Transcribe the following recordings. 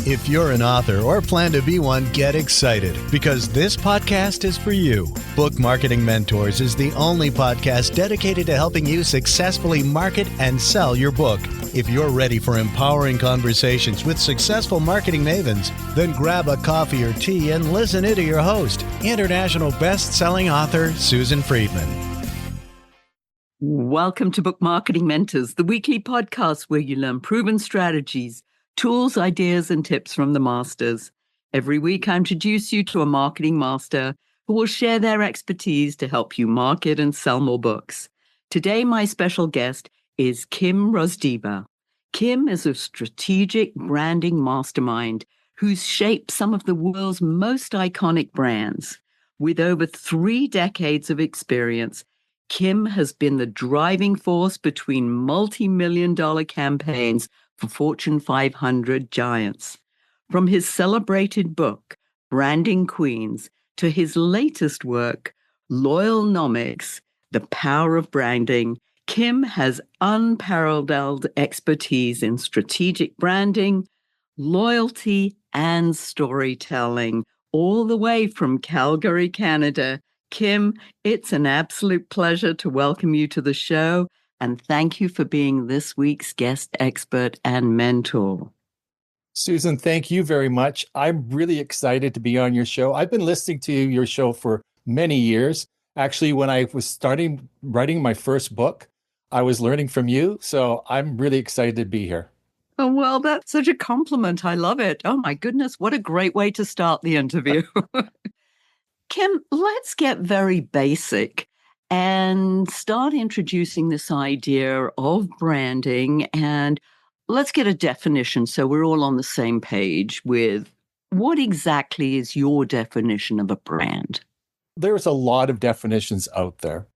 If you're an author or plan to be one, get excited because this podcast is for you. Book Marketing Mentors is the only podcast dedicated to helping you successfully market and sell your book. If you're ready for empowering conversations with successful marketing mavens, then grab a coffee or tea and listen in to your host, international best-selling author Susan Friedman. Welcome to Book Marketing Mentors, the weekly podcast where you learn proven strategies, tools, ideas, and tips from the masters. Every week, I introduce you to a marketing master who will share their expertise to help you market and sell more books. Today, my special guest is Kim Rozdeba. Kim is a strategic branding mastermind who's shaped some of the world's most iconic brands. With over 3 decades of experience, Kim has been the driving force between multi-million-dollar campaigns for Fortune 500 giants. From his celebrated book, Branding Queens, to his latest work, Loyalnomics, The Power of Branding, Kim has unparalleled expertise in strategic branding, loyalty, and storytelling, all the way from Calgary, Canada. Kim, it's an absolute pleasure to welcome you to the show, and thank you for being this week's guest expert and mentor. Susan, thank you very much. I'm really excited to be on your show. I've been listening to your show for many years. Actually, when I was starting writing my first book, I was learning from you, so I'm really excited to be here. Oh, well, that's such a compliment. I love it. Oh, my goodness, what a great way to start the interview. Kim, let's get very basic and start introducing this idea of branding, and let's get a definition so we're all on the same page with what exactly is your definition of a brand? There's a lot of definitions out there,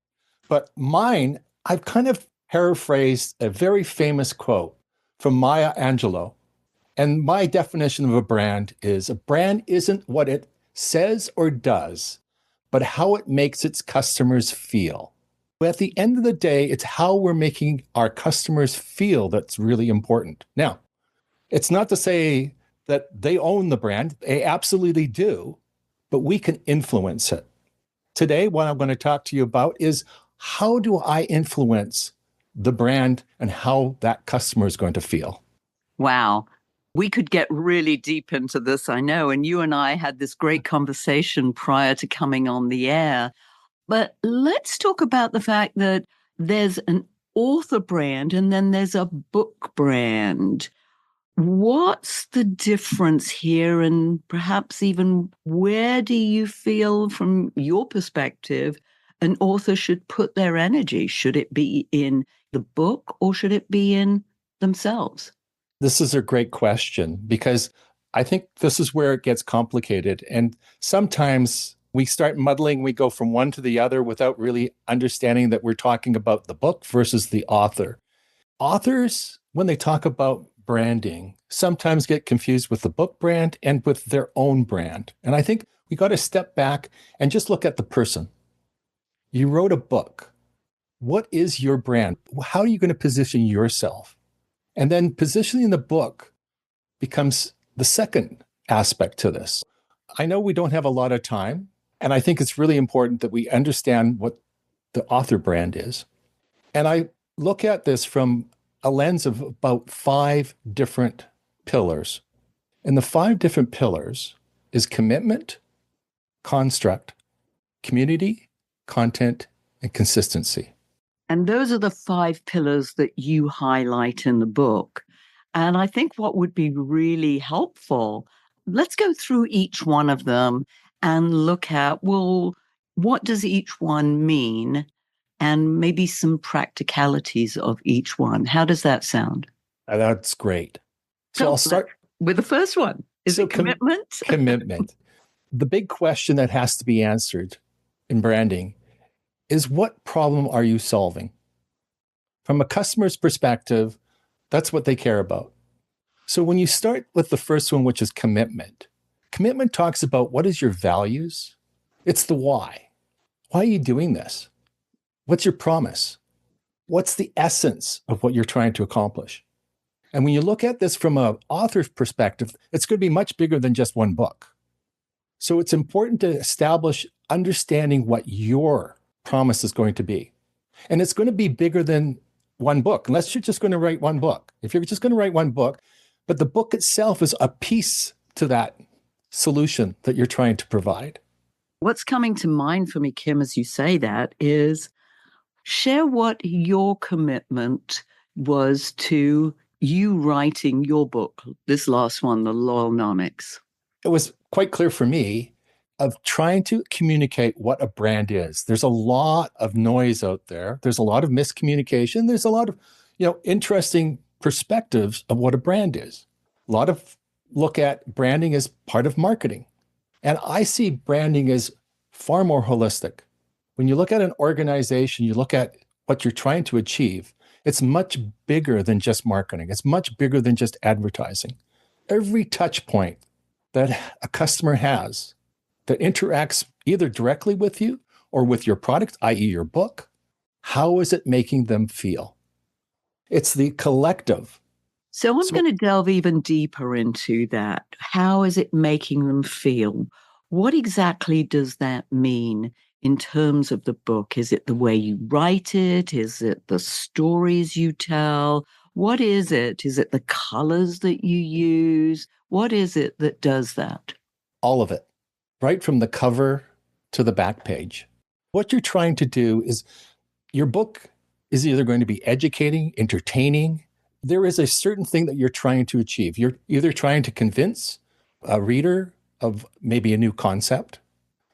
but mine, I've kind of paraphrased a very famous quote from Maya Angelou. And my definition of a brand isn't what it says or does, but how it makes its customers feel. At the end of the day, it's how we're making our customers feel that's really important. Now, it's not to say that they own the brand. They absolutely do, but we can influence it. Today, what I'm going to talk to you about is how do I influence the brand and how that customer is going to feel? Wow. We could get really deep into this, I know, and you and I had this great conversation prior to coming on the air. But let's talk about the fact that there's an author brand and then there's a book brand. What's the difference here? And perhaps even where do you feel, from your perspective, an author should put their energy? Should it be in the book or should it be in themselves? This is a great question because I think this is where it gets complicated. And sometimes we start muddling, we go from one to the other without really understanding that we're talking about the book versus the author. Authors, when they talk about branding, sometimes get confused with the book brand and with their own brand. And I think we got to step back and just look at the person. You wrote a book. What is your brand? How are you going to position yourself? And then positioning the book becomes the second aspect to this. I know we don't have a lot of time, and I think it's really important that we understand what the author brand is. And I look at this from a lens of about 5 different pillars. And the 5 different pillars is commitment, construct, community, content, and consistency. And those are the 5 pillars that you highlight in the book. And I think what would be really helpful, let's go through each one of them and look at, well, what does each one mean? And maybe some practicalities of each one. How does that sound? That's great. So I'll start with the first one. Is it commitment? Commitment. The big question that has to be answered in branding is, what problem are you solving? From a customer's perspective, that's what they care about. So when you start with the first one, which is commitment, commitment talks about what is your values? It's the why. Why are you doing this? What's your promise? What's the essence of what you're trying to accomplish? And when you look at this from an author's perspective, it's going to be much bigger than just one book. So it's important to establish understanding what your promise is going to be. And it's going to be bigger than one book, unless you're just going to write one book. If you're just going to write one book, but the book itself is a piece to that solution that you're trying to provide. What's coming to mind for me, Kim, as you say that, is share what your commitment was to you writing your book, this last one, the Loyalnomics. It was quite clear for me of trying to communicate what a brand is. There's a lot of noise out there. There's a lot of miscommunication. There's a lot of, interesting perspectives of what a brand is. A lot of look at branding as part of marketing. And I see branding as far more holistic. When you look at an organization, you look at what you're trying to achieve, it's much bigger than just marketing. It's much bigger than just advertising. Every touch point that a customer has that interacts either directly with you or with your product, i.e. your book, how is it making them feel? It's the collective. So I'm going to delve even deeper into that. How is it making them feel? What exactly does that mean in terms of the book? Is it the way you write it? Is it the stories you tell? What is it? Is it the colors that you use? What is it that does that? All of it, right from the cover to the back page. What you're trying to do is your book is either going to be educating, entertaining. There is a certain thing that you're trying to achieve. You're either trying to convince a reader of maybe a new concept.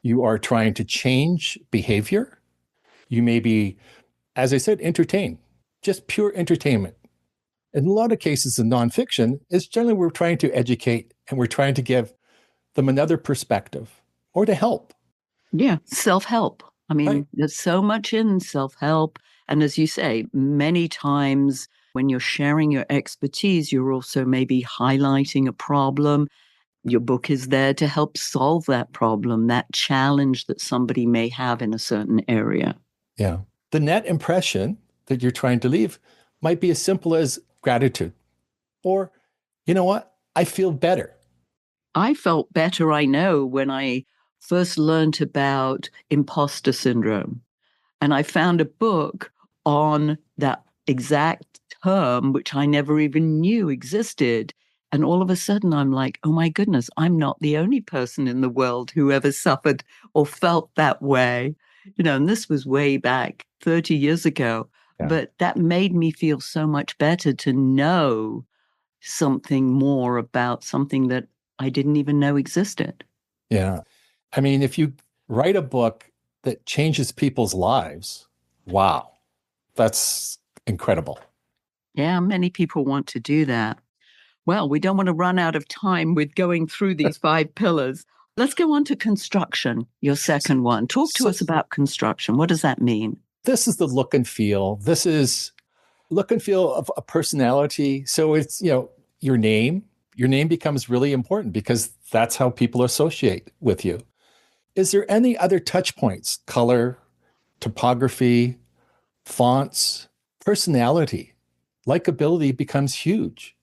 You are trying to change behavior. You may be, as I said, entertain, just pure entertainment. In a lot of cases in nonfiction, it's generally we're trying to educate and we're trying to give them another perspective or to help. Yeah, self-help. I mean, Right. There's so much in self-help. And as you say, many times when you're sharing your expertise, you're also maybe highlighting a problem. Your book is there to help solve that problem, that challenge that somebody may have in a certain area. Yeah. The net impression that you're trying to leave might be as simple as gratitude or, you know what? I feel better. I felt better, I know, when I first learned about imposter syndrome. And I found a book on that exact term, which I never even knew existed. And all of a sudden, I'm like, oh my goodness, I'm not the only person in the world who ever suffered or felt that way. And this was way back 30 years ago. Yeah. But that made me feel so much better to know something more about something that I didn't even know existed. Yeah. I mean, if you write a book that changes people's lives, wow, that's incredible. Yeah, many people want to do that. Well, we don't want to run out of time with going through these 5 pillars. Let's go on to construction, your second one. Talk to us about construction. What does that mean? This is the look and feel. This is look and feel of a personality. So it's, your name. Your name becomes really important because that's how people associate with you. Is there any other touch points? Color, topography, fonts, personality, likability becomes huge.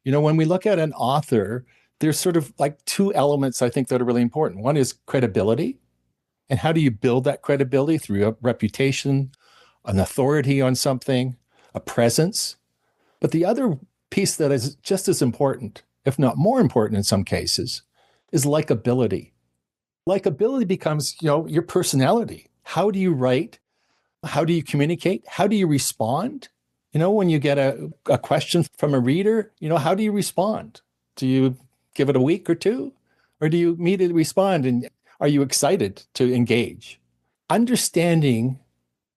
When we look at an author, there's sort of like 2 elements I think that are really important. One is credibility. And how do you build that credibility? Through a reputation, an authority on something, a presence. But the other piece that is just as important, if not more important in some cases, is likability. Likability becomes, your personality. How do you write? How do you communicate? How do you respond? When you get a question from a reader, how do you respond? Do you give it a week or 2? Or do you immediately respond? And are you excited to engage? Understanding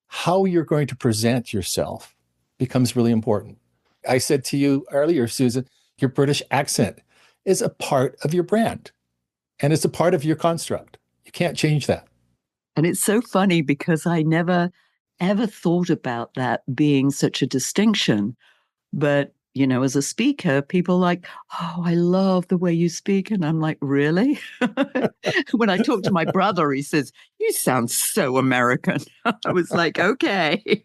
how you're going to present yourself becomes really important. I said to you earlier, Susan, your British accent is a part of your brand and it's a part of your construct. You can't change that. And it's so funny because I never ever thought about that being such a distinction. But, as a speaker, people are like, oh, I love the way you speak. And I'm like, really? When I talk to my brother, he says, you sound so American. I was like, okay.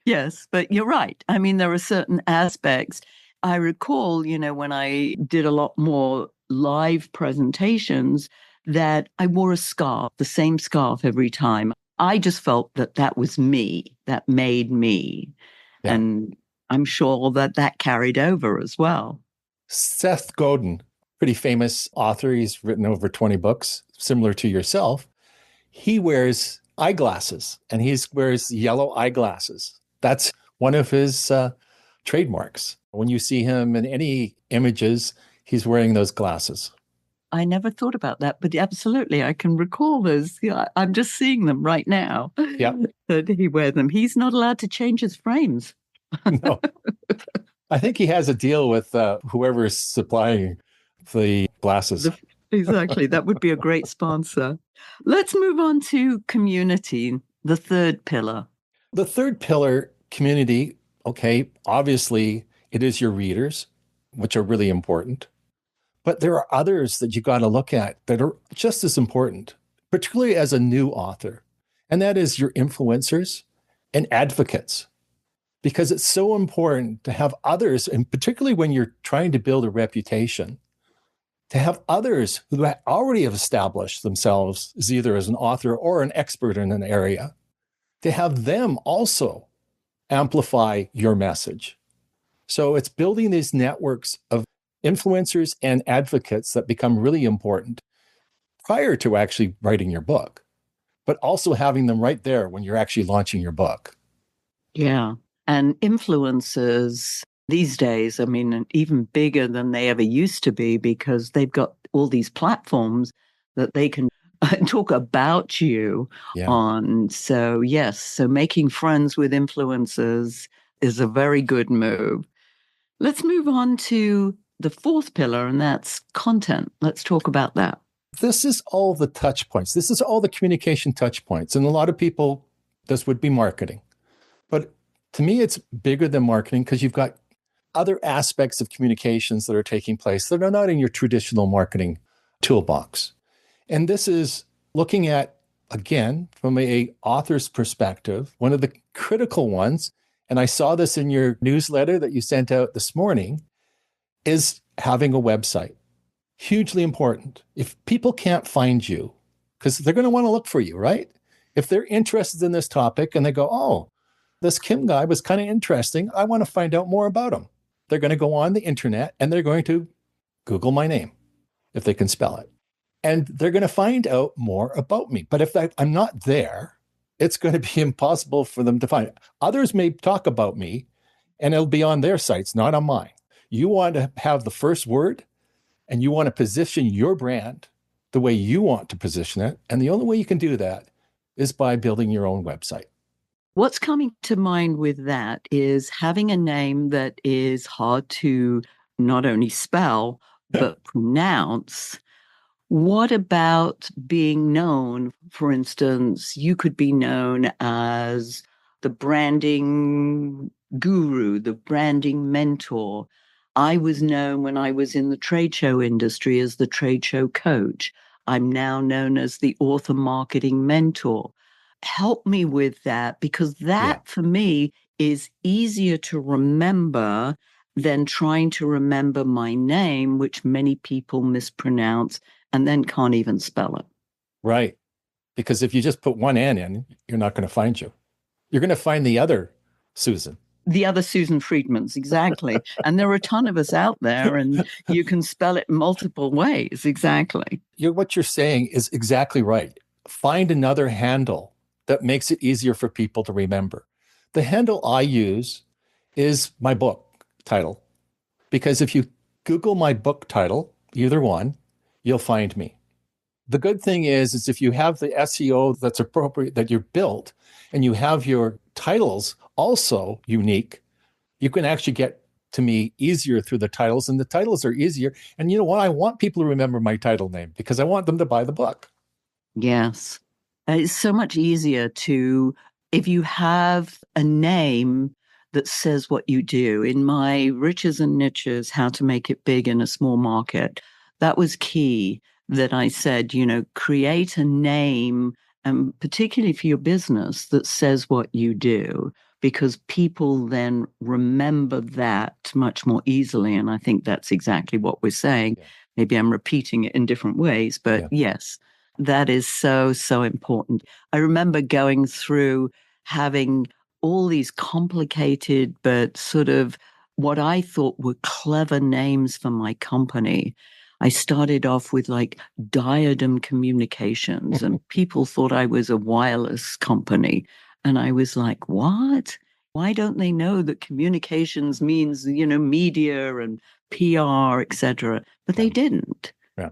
Yes, but you're right. I mean, there are certain aspects. I recall, when I did a lot more live presentations, that I wore a scarf, the same scarf every time. I just felt that that was me, that made me. Yeah. And I'm sure that that carried over as well. Seth Godin, pretty famous author. He's written over 20 books, similar to yourself. He wears eyeglasses and he wears yellow eyeglasses. That's one of his trademarks. When you see him in any images, he's wearing those glasses. I never thought about that, but absolutely, I can recall those. Yeah, I'm just seeing them right now. Yeah. That he wear them. He's not allowed to change his frames. No. I think he has a deal with whoever is supplying the glasses. Exactly. That would be a great sponsor. Let's move on to community, the third pillar. The third pillar, community, okay, obviously it is your readers, which are really important. But there are others that you got to look at that are just as important, particularly as a new author. And that is your influencers and advocates, because it's so important to have others, and particularly when you're trying to build a reputation, to have others who already have established themselves as either as an author or an expert in an area, to have them also amplify your message. So it's building these networks of influencers and advocates that become really important prior to actually writing your book, but also having them right there when you're actually launching your book. Yeah. And influencers these days, I mean, even bigger than they ever used to be, because they've got all these platforms that they can talk about you on. So, yes, so making friends with influencers is a very good move. Let's move on to the fourth pillar, and that's content. Let's talk about that. This is all the touch points. This is all the communication touch points. And a lot of people, this would be marketing. But to me, it's bigger than marketing because you've got other aspects of communications that are taking place that are not in your traditional marketing toolbox. And this is looking at, again, from an author's perspective, one of the critical ones, and I saw this in your newsletter that you sent out this morning, is having a website. Hugely important. If people can't find you, because they're going to want to look for you, right? If they're interested in this topic and they go, oh, this Kim guy was kind of interesting, I want to find out more about him. They're going to go on the internet and they're going to Google my name, if they can spell it. And they're going to find out more about me. But if I'm not there, it's going to be impossible for them to find it. Others may talk about me and it'll be on their sites, not on mine. You want to have the first word and you want to position your brand the way you want to position it. And the only way you can do that is by building your own website. What's coming to mind with that is having a name that is hard to not only spell, but pronounce. What about being known? For instance, you could be known as the branding guru, the branding mentor. I was known when I was in the trade show industry as the trade show coach. I'm now known as the author marketing mentor. Help me with that, because that for me is easier to remember than trying to remember my name, which many people mispronounce and then can't even spell it. Right. Because if you just put one N in, you're not going to find you. You're going to find the other Susan. The other Susan Friedmans, exactly. And there are a ton of us out there, and you can spell it multiple ways. Exactly. What you're saying is exactly right. Find another handle that makes it easier for people to remember. The handle I use is my book title, because if you Google my book title, either one, you'll find me. The good thing is if you have the SEO that's appropriate, that you're built, and you have your titles also unique, you can actually get to me easier through the titles, and the titles are easier. And you know what? I want people to remember my title name because I want them to buy the book. Yes. It's so much easier to, if you have a name that says what you do. In my Riches and Niches, How to Make It Big in a Small Market, that was key, that I said, create a name, and particularly for your business, that says what you do. because people then remember that much more easily. And I think that's exactly what we're saying. Yeah. Maybe I'm repeating it in different ways, but yes, that is so, so important. I remember going through having all these complicated, but sort of what I thought were clever names for my company. I started off with like Diadem Communications, and people thought I was a wireless company. And I was like, what? Why don't they know that communications means, media and PR, etc.? But they didn't. Yeah.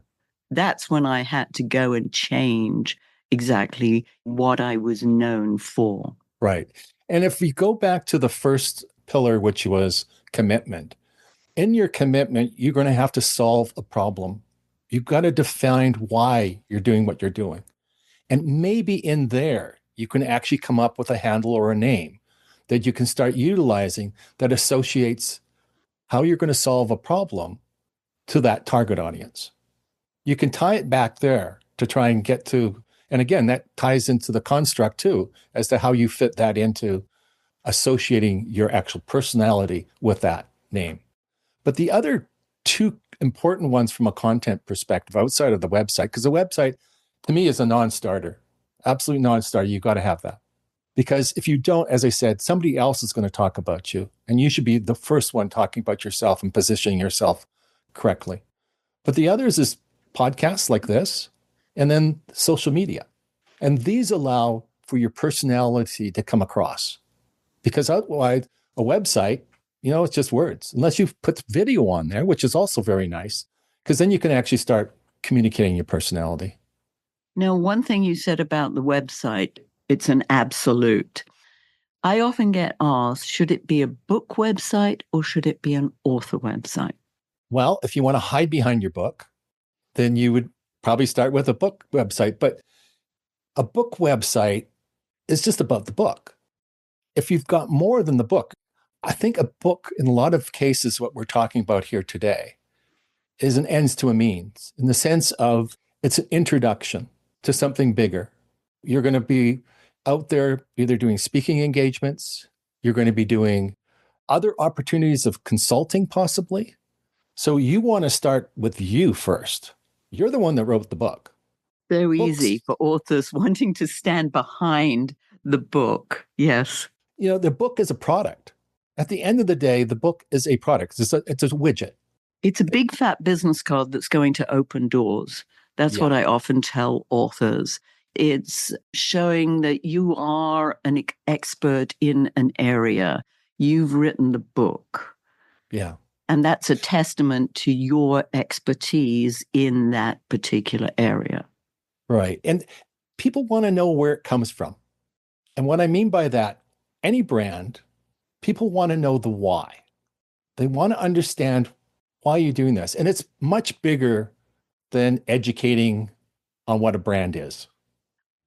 That's when I had to go and change exactly what I was known for. Right. And if we go back to the first pillar, which was commitment, in your commitment, you're going to have to solve a problem. You've got to define why you're doing what you're doing. And maybe in there, you can actually come up with a handle or a name that you can start utilizing that associates how you're going to solve a problem to that target audience. You can tie it back there to try and get to, and again, that ties into the construct too, as to how you fit that into associating your actual personality with that name. But the other two important ones from a content perspective outside of the website, because the website to me is a non-starter, absolute non-starter. You've got to have that. Because if you don't, as I said, somebody else is going to talk about you, and you should be the first one talking about yourself and positioning yourself correctly. But the others is podcasts like this, and then social media. And these allow for your personality to come across. Because otherwise, a website, it's just words, unless you put video on there, which is also very nice, because then you can actually start communicating your personality. Now, one thing you said about the website, it's an absolute. I often get asked, should it be a book website or should it be an author website? Well, if you want to hide behind your book, then you would probably start with a book website. But a book website is just about the book. If you've got more than the book, I think a book, in a lot of cases, what we're talking about here today, is an ends to a means, in the sense of it's an introduction to something bigger. You're going to be out there either doing speaking engagements, you're going to be doing other opportunities of consulting possibly. So you want to start with you first. You're the one that wrote the book. So easy for authors wanting to stand behind the book. Yes. The book is a product. At the end of the day, the book is a product. It's a widget. It's a big fat business card that's going to open doors. That's what I often tell authors. It's showing that you are an expert in an area. You've written the book. Yeah. And that's a testament to your expertise in that particular area. Right. And people want to know where it comes from. And what I mean by that, any brand, people want to know the why. They want to understand why you're doing this. And it's much bigger than educating on what a brand is.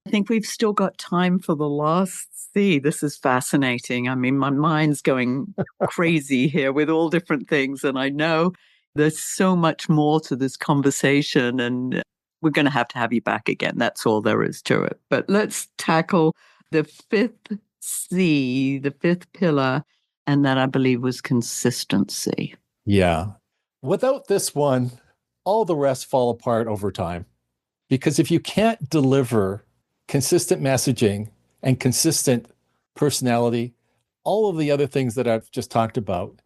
I think we've still got time for the last C. This is fascinating. I mean, my mind's going crazy here with all different things. And I know there's so much more to this conversation, and we're going to have you back again. That's all there is to it. But let's tackle the fifth C, the fifth pillar, and that I believe was consistency. Yeah. Without this one, all the rest fall apart over time. Because if you can't deliver consistent messaging and consistent personality, all of the other things that I've just talked about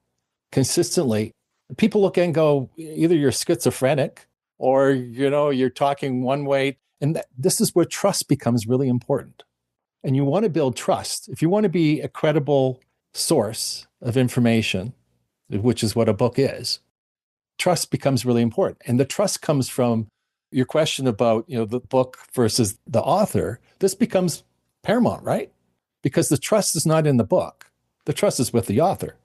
consistently, people look and go, either you're schizophrenic or, you're talking one way. And this is where trust becomes really important. And you want to build trust. If you want to be a credible source of information, which is what a book is, trust becomes really important. And the trust comes from your question about, the book versus the author. This becomes paramount, right? Because the trust is not in the book. The trust is with the author.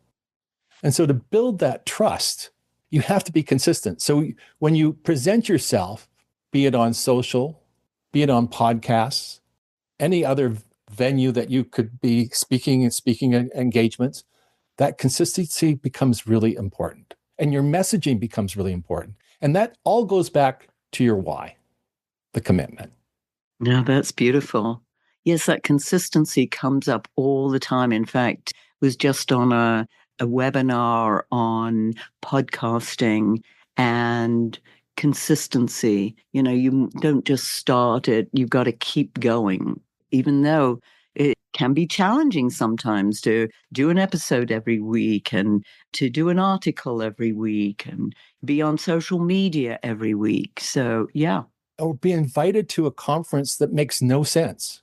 And so to build that trust, you have to be consistent. So when you present yourself, be it on social, be it on podcasts, any other venue that you could be speaking engagements, that consistency becomes really important. And your messaging becomes really important. And that all goes back to your why, the commitment. Yeah, that's beautiful. yes, that consistency comes up all the time. In fact, was just on a webinar on podcasting and consistency. You don't just start it, you've got to keep going, even though it can be challenging sometimes to do an episode every week and to do an article every week and be on social media every week. So, yeah. Or be invited to a conference that makes no sense.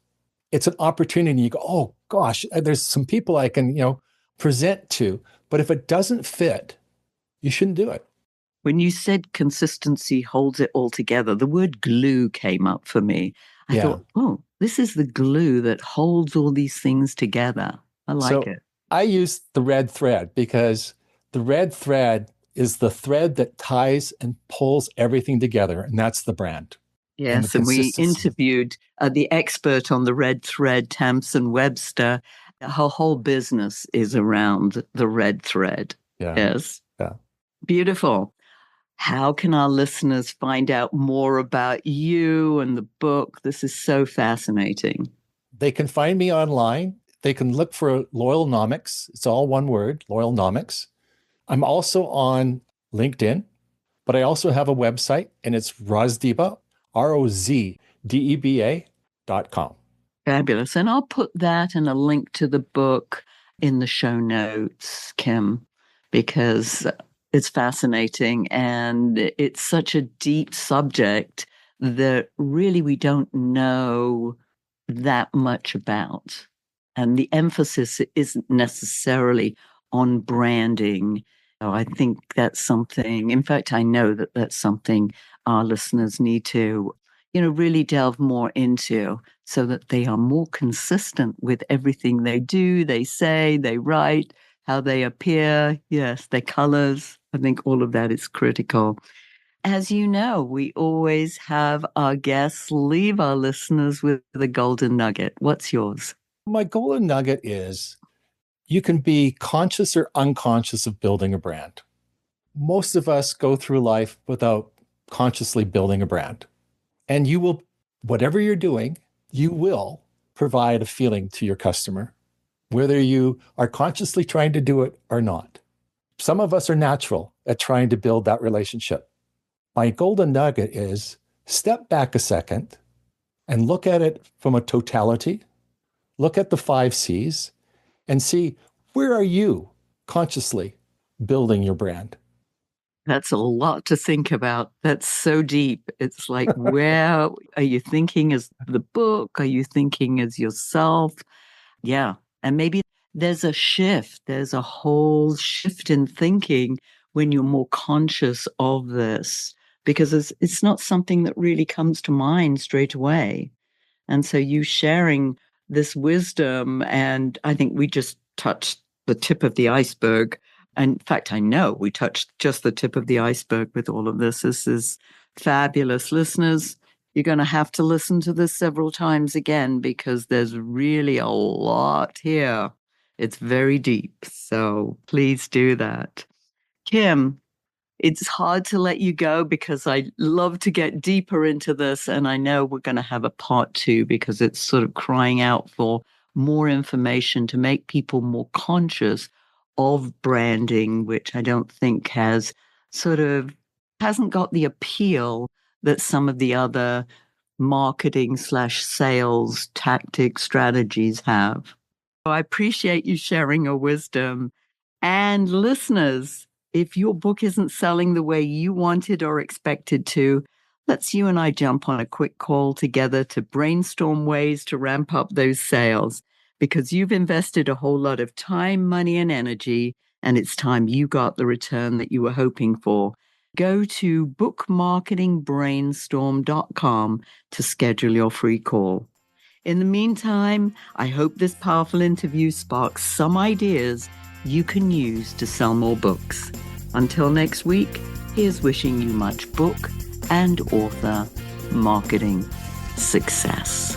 It's an opportunity. You go, oh gosh, there's some people I can, present to, but if it doesn't fit, you shouldn't do it. When you said consistency holds it all together, the word glue came up for me. I thought, oh, this is the glue that holds all these things together. I like it. I use the red thread because the red thread is the thread that ties and pulls everything together, and that's the brand. Yes, and we interviewed the expert on the red thread, Tamsin Webster. Her whole business is around the red thread. Yeah. Yes. Yeah. Beautiful. How can our listeners find out more about you and the book? This is so fascinating. They can find me online. They can look for Loyalnomics. It's all one word, Loyalnomics. I'm also on LinkedIn, but I also have a website, and it's Rozdeba, ROZDEBA.com. Fabulous. And I'll put that and a link to the book in the show notes, Kim, because it's fascinating and it's such a deep subject that really we don't know that much about. And the emphasis isn't necessarily on branding. I think that's something, in fact, I know that that's something our listeners need to, really delve more into so that they are more consistent with everything they do, they say, they write, how they appear. Yes, their colors. I think all of that is critical. As you know, we always have our guests leave our listeners with the golden nugget. What's yours? My golden nugget is you can be conscious or unconscious of building a brand. Most of us go through life without consciously building a brand. And you will, whatever you're doing, you will provide a feeling to your customer, whether you are consciously trying to do it or not. Some of us are natural at trying to build that relationship. My golden nugget is step back a second and look at it from a totality. Look at the 5 C's and see, where are you consciously building your brand? That's a lot to think about. That's so deep. It's like, where are you thinking as the book? Are you thinking as yourself? Yeah. And maybe there's a shift. There's a whole shift in thinking when you're more conscious of this, because it's not something that really comes to mind straight away. And so you sharing this wisdom, and I think we just touched the tip of the iceberg. In fact, I know we touched just the tip of the iceberg with all of this. This is fabulous. Listeners, you're going to have to listen to this several times again because there's really a lot here. It's very deep. So please do that. Kim, it's hard to let you go because I love to get deeper into this. And I know we're going to have a part 2 because it's sort of crying out for more information to make people more conscious of branding, which I don't think hasn't got the appeal that some of the other marketing/sales tactic strategies have. So I appreciate you sharing your wisdom. And listeners, if your book isn't selling the way you wanted or expected to, let's you and I jump on a quick call together to brainstorm ways to ramp up those sales, because you've invested a whole lot of time, money, and energy, and it's time you got the return that you were hoping for. Go to bookmarketingbrainstorm.com to schedule your free call. In the meantime, I hope this powerful interview sparks some ideas you can use to sell more books. Until next week, here's wishing you much book and author marketing success.